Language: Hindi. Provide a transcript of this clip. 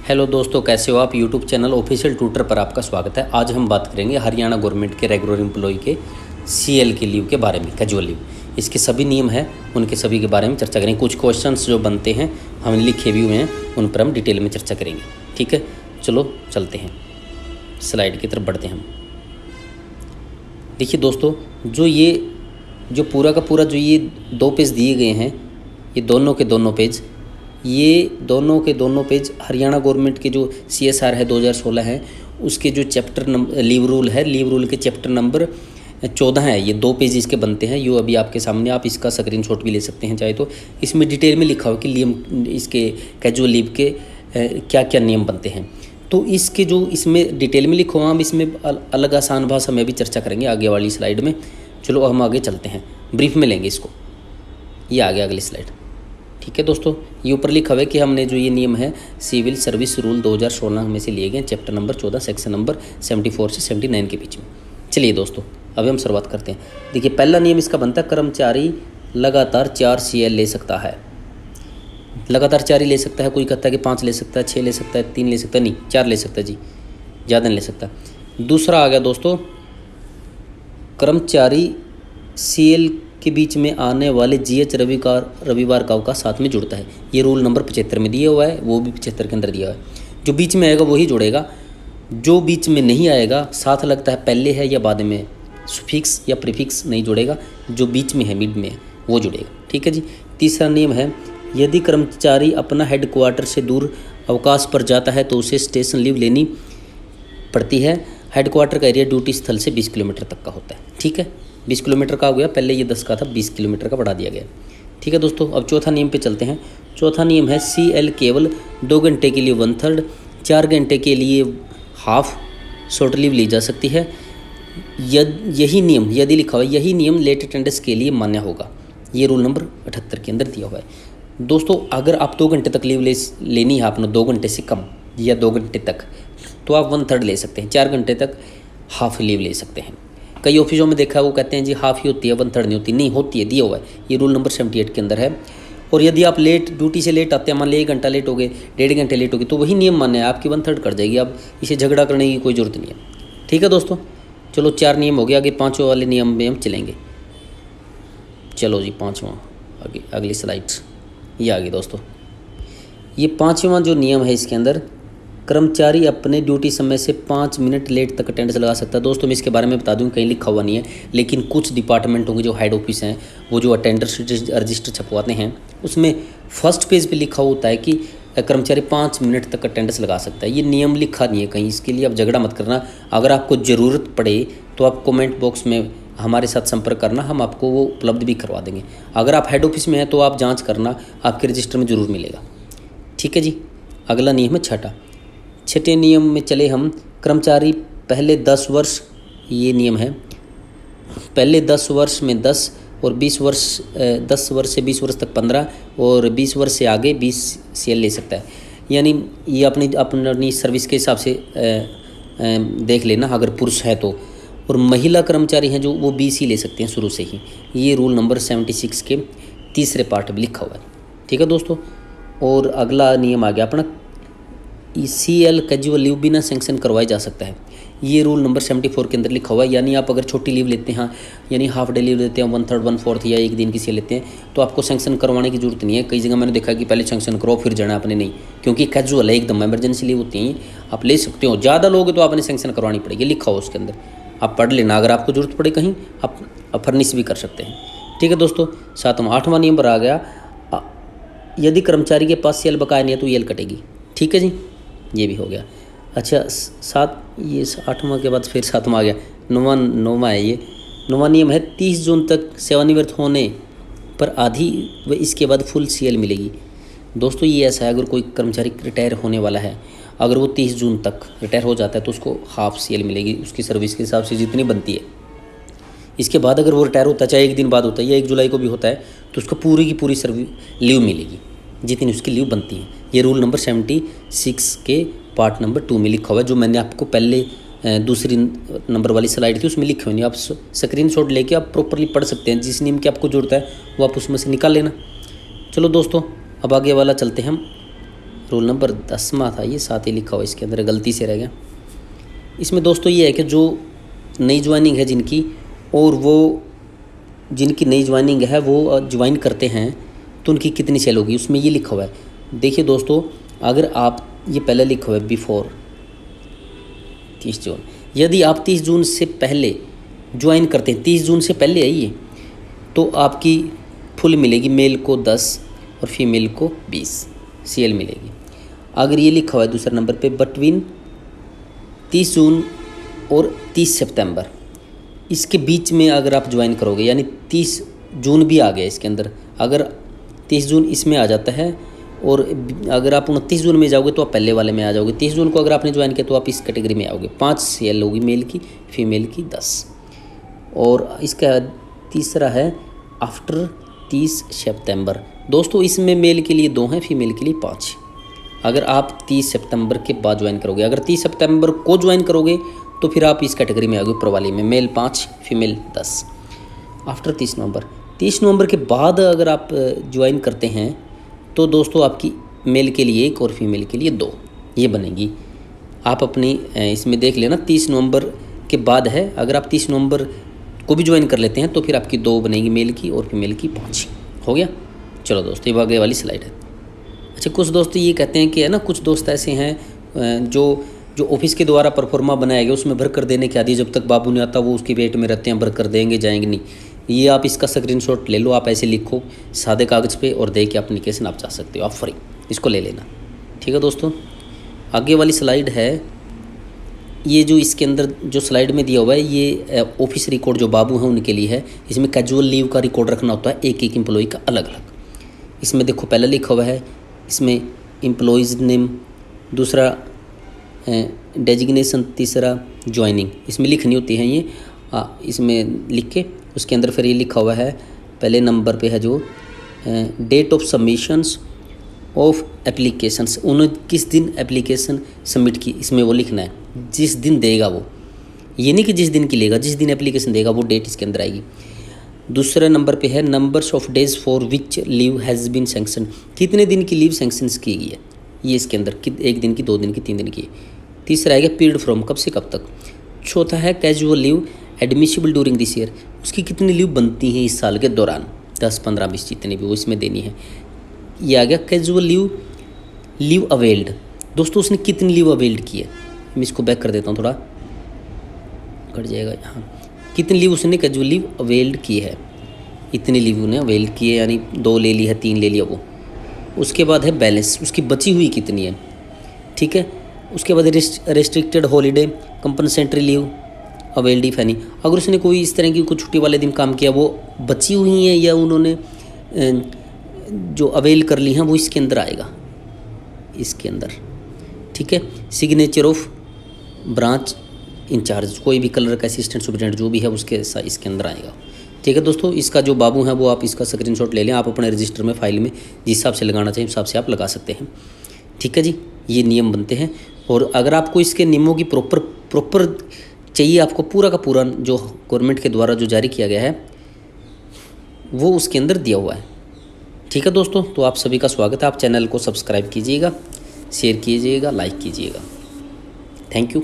हेलो दोस्तों, कैसे हो आप। यूट्यूब चैनल ऑफिशियल ट्यूटर पर आपका स्वागत है। आज हम बात करेंगे हरियाणा गवर्नमेंट के रेगुलर एम्प्लॉय के सीएल के लीव के बारे में। कैजुअल लीव, इसके सभी नियम हैं, उनके सभी के बारे में चर्चा करेंगे। कुछ क्वेश्चंस जो बनते हैं हमने लिखे भी हुए हैं, उन पर हम डिटेल में चर्चा करेंगे। ठीक है, चलो चलते हैं, स्लाइड की तरफ बढ़ते हैं हम। देखिए दोस्तों, जो पूरा का पूरा जो ये 2 पेज दिए गए हैं, ये दोनों के दोनों पेज हरियाणा गवर्नमेंट के जो CSR है 2016 है, उसके जो चैप्टर नंबर लीव रूल के चैप्टर नंबर 14 है। ये 2 पेज इसके बनते हैं। यो अभी आपके सामने, आप इसका स्क्रीनशॉट भी ले सकते हैं चाहे तो। इसमें डिटेल में लिखा हो कि इसके कैजुअल लीव के क्या क्या नियम बनते हैं। तो इसके जो इसमें डिटेल में लिखो, हम इसमें अलग आसान भाषा में भी चर्चा करेंगे आगे वाली स्लाइड में। चलो हम आगे चलते हैं, ब्रीफ में लेंगे इसको। ये आ गया अगली स्लाइड। ठीक है दोस्तों, ये ऊपर लिखा हुआ है कि हमने जो ये नियम है सिविल सर्विस रूल 2016 में से लिए गए, चैप्टर नंबर 14 सेक्शन नंबर 74 से 79 के बीच में। चलिए दोस्तों, अभी हम शुरुआत करते हैं। देखिए, पहला नियम इसका बनता है, कर्मचारी लगातार 4 CL ले सकता है। लगातार 4 ही ले सकता है। कोई कहता है कि 5 ले सकता है, 6 ले सकता है, 3 ले सकता है, नहीं 4 ले सकता है जी, ज़्यादा नहीं ले सकता। दूसरा आ गया दोस्तों, कर्मचारी CL के बीच में आने वाले GH रविवार का अवकाश साथ में जुड़ता है। ये रूल नंबर 75 में दिया हुआ है, वो भी 75 के अंदर दिया हुआ है। जो बीच में आएगा वही जुड़ेगा, जो बीच में नहीं आएगा, साथ लगता है पहले है या बाद में, सुफिक्स या प्रीफिक्स नहीं जुड़ेगा, जो बीच में है मिड में है वो जुड़ेगा। ठीक है जी। तीसरा नियम है, यदि कर्मचारी अपना हेडक्वार्टर से दूर अवकाश पर जाता है तो उसे स्टेशन लीव लेनी पड़ती है। हेडक्वार्टर का एरिया ड्यूटी स्थल से 20 किलोमीटर तक का होता है। ठीक है, 20 किलोमीटर का हो गया, पहले ये 10 का था, 20 किलोमीटर का बढ़ा दिया गया। ठीक है दोस्तों, अब चौथा नियम पे चलते हैं। चौथा नियम है, CL केवल 2 घंटे के लिए 1/3, 4 घंटे के लिए हाफ शॉर्ट लीव ली जा सकती है। यही नियम, यदि लिखा हुआ है, यही नियम लेट अटेंडेंस के लिए मान्य होगा। ये रूल नंबर 78 के अंदर दिया हुआ है। दोस्तों, अगर आप 2 घंटे तक लीव लेनी है आपने, 2 घंटे से कम या 2 घंटे तक, तो आप 1/3 ले सकते हैं। 4 घंटे तक हाफ लीव ले सकते हैं। कई ऑफिसों में देखा है, वो कहते हैं जी हाफ ही होती है, 1/3 नहीं होती। नहीं होती है, दिया हुआ है, ये रूल नंबर 78 के अंदर है। और यदि आप ड्यूटी से लेट आते हैं, मान लीजिए 1 घंटा लेट हो गए, 1.5 घंटे लेट हो गए, तो वही नियम मान्य है, आपकी 1/3 कट जाएगी। अब इसे झगड़ा करने की कोई ज़रूरत नहीं है। ठीक है दोस्तों, चलो 4 नियम हो गए। आगे 5वें वाले नियम में हम चलेंगे। चलो जी, 5वां, आगे अगली स्लाइड्स ये आ गई दोस्तों। ये 5वां जो नियम है, इसके अंदर कर्मचारी अपने ड्यूटी समय से 5 मिनट लेट तक अटेंडेंस लगा सकता है। दोस्तों, मैं इसके बारे में बता दूं, कहीं लिखा हुआ नहीं है, लेकिन कुछ डिपार्टमेंटों के जो हेड ऑफिस हैं, वो जो अटेंडेंस रजिस्टर छपवाते हैं, उसमें फर्स्ट पेज पे लिखा होता है कि कर्मचारी 5 मिनट तक अटेंडेंस लगा सकता है। ये नियम लिखा नहीं है कहीं, इसके लिए आप झगड़ा मत करना। अगर आपको ज़रूरत पड़े तो आप कमेंट बॉक्स में हमारे साथ संपर्क करना, हम आपको वो उपलब्ध भी करवा देंगे। अगर आप हेड ऑफिस में हैं तो आप जाँच करना, आपके रजिस्टर में ज़रूर मिलेगा। ठीक है जी। अगला नियम है छठे नियम में चले हम। कर्मचारी पहले 10 वर्ष, ये नियम है, पहले 10 वर्ष में 10 और 10 वर्ष से 20 वर्ष तक 15 और 20 वर्ष से आगे 20 CL ले सकता है। यानी ये अपनी सर्विस के हिसाब से देख लेना, अगर पुरुष है तो। और महिला कर्मचारी हैं जो, वो 20 ही ले सकते हैं शुरू से ही। ये रूल नंबर 76 के तीसरे पार्ट में लिखा हुआ है। ठीक है दोस्तों। और अगला नियम आ गया अपना, CL कैजुअल लीव बिना सेंक्शन करवाया जा सकता है। ये रूल नंबर 74 के अंदर लिखा हुआ है। यानी आप अगर छोटी लीव लेते हैं, यानी हाफ डे लीव लेते हैं, 1/3 1/4 या 1 दिन की CL लेते हैं, तो आपको सेंक्शन करवाने की जरूरत नहीं है। कई जगह मैंने देखा कि पहले सेंक्शन करो फिर जाना आपने, नहीं, क्योंकि कैजुअल है, एकदम इमरजेंसी लीव होती है, आप ले सकते हो। ज़्यादा लोगे तो आपने सेंक्शन करवानी पड़ेगी, लिखा हो उसके अंदर, आप पढ़ लेना। अगर आपको जरूरत पड़े कहीं, आप फर्निश भी कर सकते हैं। ठीक है दोस्तों। 8वां नियम पर आ गया, यदि कर्मचारी के पास CL बकाया नहीं है तो EL कटेगी। ठीक है जी, ये भी हो गया। अच्छा, ये 8वां के बाद फिर 7वां आ गया, 9वां है ये। 9वां नियम है, 30 जून तक सेवानिवृत्त होने पर आधी व इसके बाद फुल CL मिलेगी। दोस्तों, ये ऐसा है, अगर कोई कर्मचारी रिटायर होने वाला है, अगर वो 30 जून तक रिटायर हो जाता है तो उसको हाफ CL मिलेगी, उसकी सर्विस के हिसाब से जितनी बनती है। इसके बाद अगर वो रिटायर होता है, चाहे 1 दिन बाद होता है या 1 जुलाई को भी होता है, तो उसको पूरी की पूरी लीव मिलेगी, जितनी उसकी लीव बनती है। ये रूल नंबर 76 के पार्ट नंबर 2 में लिखा हुआ है, जो मैंने आपको पहले दूसरी नंबर वाली स्लाइड थी उसमें लिखे हुए नहीं। आप स्क्रीनशॉट लेके आप प्रॉपरली पढ़ सकते हैं। जिस नियम की आपको जरूरत है वो आप उसमें से निकाल लेना। चलो दोस्तों, अब आगे वाला चलते हैं हम। रोल नंबर 10वां था ये, 7 ही लिखा हुआ इसके अंदर, गलती से रह गया। इसमें दोस्तों ये है कि जो नई ज्वाइनिंग है जिनकी, और वो जिनकी नई ज्वाइनिंग है वो ज्वाइन करते हैं तो उनकी कितनी सेल होगी, उसमें ये लिखा हुआ है। देखिए दोस्तों, अगर आप, ये पहले लिखा हुआ है बिफोर 30 जून, यदि आप 30 जून से पहले ज्वाइन करते हैं, 30 जून से पहले है ये, तो आपकी फुल मिलेगी, मेल को 10 और फीमेल को 20 सीएल मिलेगी। अगर ये लिखा हुआ है दूसरे नंबर पे बिटवीन 30 जून और 30 सितंबर, इसके बीच में अगर आप ज्वाइन करोगे, यानी 30 जून भी आ गया इसके अंदर, अगर 30 जून इसमें आ जाता है और अगर आप 29 जून में जाओगे तो आप पहले वाले में आ जाओगे। 30 जून को अगर आपने ज्वाइन किया तो आप इस कैटेगरी में आओगे। 5 सीएल होगी मेल की, फीमेल की 10। और इसका तीसरा है आफ्टर 30 सितंबर। दोस्तों इसमें मेल के लिए 2 हैं, फीमेल के लिए 5। अगर आप 30 सितंबर के बाद ज्वाइन करोगे, अगर 30 सितंबर को ज्वाइन करोगे तो फिर आप इस कैटेगरी में आओगे, ऊपर वाली में, मेल 5 फीमेल 10। आफ्टर 30 नवंबर, 30 नवंबर के बाद अगर आप ज्वाइन करते हैं तो दोस्तों आपकी मेल के लिए 1 और फीमेल के लिए 2 ये बनेगी। आप अपनी इसमें देख लेना, 30 नवंबर के बाद है, अगर आप 30 नवंबर को भी ज्वाइन कर लेते हैं तो फिर आपकी 2 बनेगी, मेल की और फीमेल की 5। हो गया। चलो दोस्तों, ये आगे वाली स्लाइड है। अच्छा, कुछ दोस्त ये कहते हैं कि है ना, कुछ दोस्त ऐसे हैं जो ऑफिस के द्वारा परफॉर्मा बनाया गया उसमें भर कर देने के आदि, जब तक बाबू नहीं आता वो उसकी वेट में रहते हैं, भर कर देंगे जाएंगे नहीं। ये आप इसका स्क्रीनशॉट ले लो, आप ऐसे लिखो सादे कागज़ पे और दे के एप्लीकेशन आप जा सकते हो, आप फ्री, इसको ले लेना। ठीक है दोस्तों, आगे वाली स्लाइड है, ये जो इसके अंदर जो स्लाइड में दिया हुआ है ये ऑफिस रिकॉर्ड जो बाबू हैं उनके लिए है। इसमें कैजुअल लीव का रिकॉर्ड रखना होता है, एक एक एम्प्लॉय का अलग अलग। इसमें देखो पहले लिखा हुआ है, इसमें एम्प्लॉयज़ नेम, दूसरा डेजिग्नेशन, तीसरा ज्वाइनिंग, इसमें लिखनी होती है ये। इसमें लिख के उसके अंदर फिर ये लिखा हुआ है, पहले नंबर पे है जो date of submissions of applications, उन्होंने किस दिन एप्लीकेशन सबमिट की, इसमें वो लिखना है, जिस दिन देगा वो, ये नहीं कि जिस दिन की लेगा, जिस दिन एप्लीकेशन देगा वो डेट इसके अंदर आएगी। दूसरे नंबर पे है numbers of days for which leave has been sanction, कितने दिन की लीव सैंक्शन की गई है ये इसके अंदर, 1 दिन की, 2 दिन की, 3 दिन की। तीसरा आएगा पीरियड फ्रॉम, कब से कब तक। चौथा है casual leave admissible during this year, उसकी कितनी लीव बनती है इस साल के दौरान, 10, 15, 20 जितनी भी वो इसमें देनी है। ये आ गया कैजुअल लीव अवेल्ड, दोस्तों उसने कितनी लीव अवेल्ड की है। मैं इसको बैक कर देता हूँ, थोड़ा कट जाएगा यहाँ। कितनी लीव उसने कैजुअल लीव अवेल्ड की है, इतनी लीव उन्हें अवेल्ड की है, यानी 2 ले ली है, 3 ले लिया वो। उसके बाद है बैलेंस, उसकी बची हुई कितनी है। ठीक है, उसके बाद restricted holiday, compensatory leave availed if any, अगर उसने कोई इस तरह की कुछ छुट्टी वाले दिन काम किया वो बची हुई हैं या उन्होंने जो अवेल कर ली हैं वो इसके अंदर आएगा, इसके अंदर। ठीक है, सिग्नेचर ऑफ ब्रांच इंचार्ज, कोई भी कलर का असिस्टेंट सुपरिटेंडेंट जो भी है उसके इसके अंदर आएगा। ठीक है दोस्तों, इसका जो बाबू है वो आप इसका स्क्रीनशॉट ले लें, आप अपने रजिस्टर में फाइल में जिस हिसाब से लगाना चाहिए उस हिसाब से आप लगा सकते हैं। ठीक है जी, ये नियम बनते हैं। और अगर आपको इसके नियमों की प्रॉपर चाहिए, आपको पूरा का पूरा जो गवर्नमेंट के द्वारा जो जारी किया गया है वो उसके अंदर दिया हुआ है। ठीक है दोस्तों, तो आप सभी का स्वागत है। आप चैनल को सब्सक्राइब कीजिएगा, शेयर कीजिएगा, लाइक कीजिएगा। Thank you.